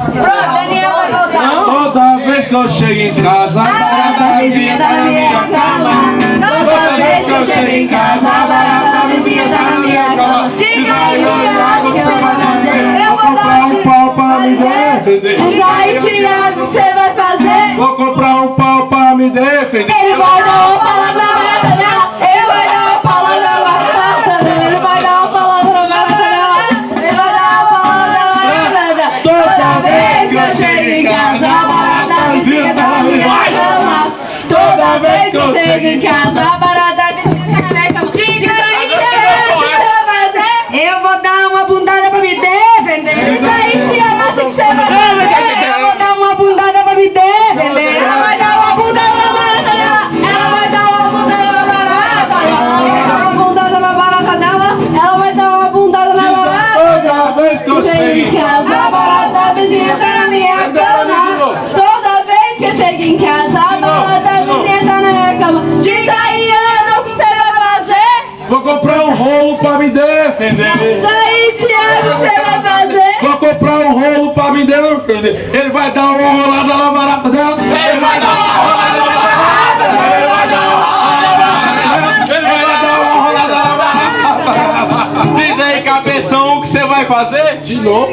Pronto, Daniel vai voltar. Toda vez que eu chego em casa, a barata vizinha tá na minha cama. Toda vez que eu chego em casa, a barata vizinha tá na minha cama. Diga aí, Thiago, o que você vai fazer? Vou comprar um pau pra me defender. Diga aí, Thiago, o que você vai fazer? Vou comprar um pau pra me defender. Ele vai dar uma palavra barata dela. Ele vai dar uma palavra barata dela. Ele vai dar uma palavra barata dela. Ele vai dar uma palavra barata dela. Toda vez que eu chego em casa, a barata vizinha tá na minha cama. Toda vez que eu chego em casa, a barata vizinha tá na minha cama. Diga aí, Thiago, o que você vai fazer? Eu vou dar uma bundada pra me defender. Diga aí, Thiago, o que você vai fazer? Eu vou dar uma bundada pra me defender. Ela vai dar uma bundada barata dela. Ela vai dar uma bundada barata dela. Ela vai dar uma bundada na barata dela. Ela vai dar uma bundada na barata. Toda vez que eu chego em casa, A barata vizinha tá na minha cama. Toda vez que eu chego em casa, a barata vizinha tá na minha cama. Diz aí, Ana, o que você vai fazer? vou comprar um rolo pra me defender. Diz aí, Thiago, o que você vai fazer? Vou comprar um rolo pra me defender. Ele vai dar uma rolada na barata dela. Ele vai dar uma rolada na barata. Ele vai dar uma rolada na barata. Ele vai dar uma rolada na barata. Diz aí, cabeção, o que você vai fazer? De novo.